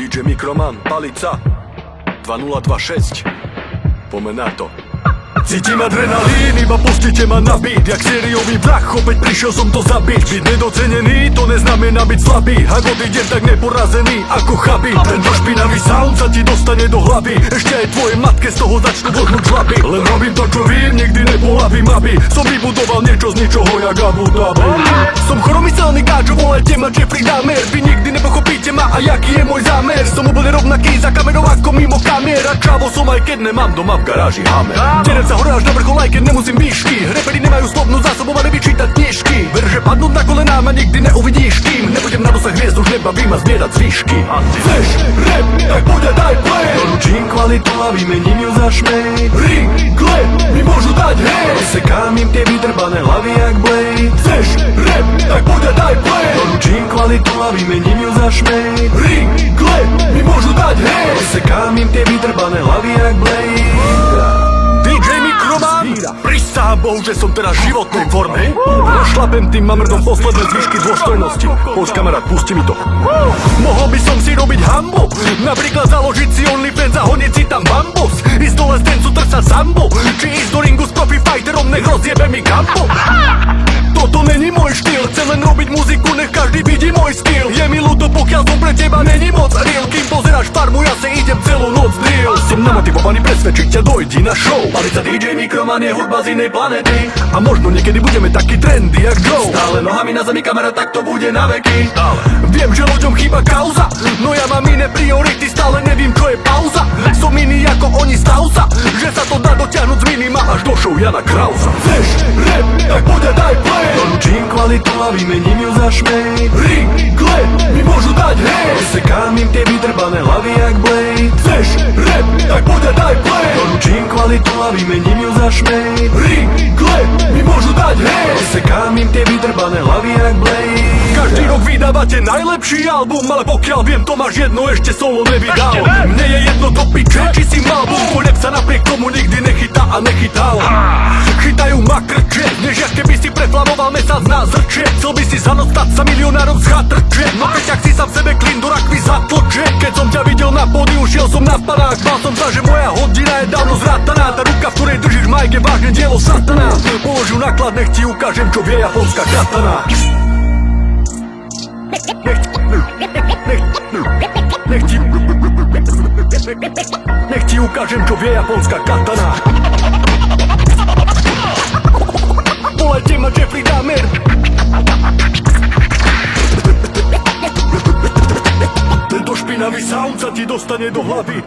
DJ Mikroman, Palica 2026. Poďme na to. Cítim adrenalín, iba pustite ma na beat. Jak sériový vrah, opäť prišiel som to zabiť. Byť nedocenený, to neznamená byť slabý. Ak odídem tak neporazený, ako chabí. Tento špinavý sound sa ti dostane do hlavy. Ešte aj tvoje matke z toho začnú vodnúť žlapy. Len robím to, čo vím, nikdy nepolavím, aby som vybudoval niečo z ničoho, jak Abu Dhabi. Som choromyselný gáčo, volajte ma Jeffrey Dahmer. Vy nikdy nepochopíte ma a jaký je môj zámer. Som úplne rovnaký za kamerou ako mimo kamier. A čavo som aj keď nemám doma v garáži Hammer. Sa hore až na vrchol, aj keď nemusím výšky. Reperi nemajú slovnú zásobu, ale vyčítať knižky. Ver, že padnúť na kolenám a nikdy neuvidíš kým. Nebudem na dosah hviezd, už nebavím a zbierať zvyšky. Chceš rap, tak poď a daj play. Doručím kvalitu a vymením ju za šmej. Ringle, mi môžu dať hej. Rozsekám im tie vydrbané hlavy jak blade. Chceš rap, tak poď a daj play. Doručím kvalitu a vymením ju za šmej. Ringle, mi môžu dať hej. Rozsekám im tie vydrbané hlavy jak blade. Prisahám Bohu, že som teraz v životnej forme. Šlapem tým mamrdom posledné zvyšky dôstojnosti. Poď kamarát, pusti mi to. Mohol by som si robiť hambu, napríklad založiť si OnlyFans a honiť si tam bambus. Ísť dole z tencu trsať sambu, či ísť do ringu s profi fighterom, nech rozjebe mi kampu. Toto není môj štýl, chcem len robiť muziku, nech každý vidí môj skill. Je mi ľúto, pokiaľ som pre teba není moc real. Kým pozeráš farmu, ja si idem celú noc drill. Som namotivovaný presvedčiť ťa, dojdi na show. Palica DJ Mikroman je hudba z inej planety. A možno niekedy budeme taký trendy jak Joe. Stále nohami na zemi kamera, tak to bude na veky. Viem, že ľuďom chýba kauza, no ja mám iné priority, stále nevím, čo je pauza. Som iný ako oni, stav sa, že sa to dá dotiahnuť z minima až do show Jana Krausa. Chceš rap, tak poď a daj play. Doručím kvalitu a vymením ju za šmej. Ringle, mi môžu dať hej. Rozsekám im tie vydrbané hlavy jak blade. Chceš rap, tak poď a daj play. Doručím kvalitu a vymením ju za šmej. Ringle, mi môžu dať hej. Rozsekám im tie vydrbané hlavy jak blade. Každý rok vydávate najlepší album, ale pokiaľ viem, to máš jedno ešte solo nevydal. Mne je jedno do piče, či si mal bum. Tvoj rap sa napriek tomu nikdy nechytá a nechytal. Chytajú ma krče, než jak keby si preflamoval mesiac na zrče. Chcel by si za noc stať sa milionárom z chatrče. No keď ak si sa v sebe klin do rakvy zatloče. Keď som ťa videl na pódiu, šiel som na spanák. Mal som sa, že moja hodina je dávno zrataná. Tá ruka, v ktorej držíš majk, je vážne dielo satana. Položil náklad, nech ti ukážem, čo vie japonská katana. Nech ti ukážem, čo vie japonská katana. Volajte ma Jeffrey Dahmer. Tento špinavý sound sa ti dostane do hlavy.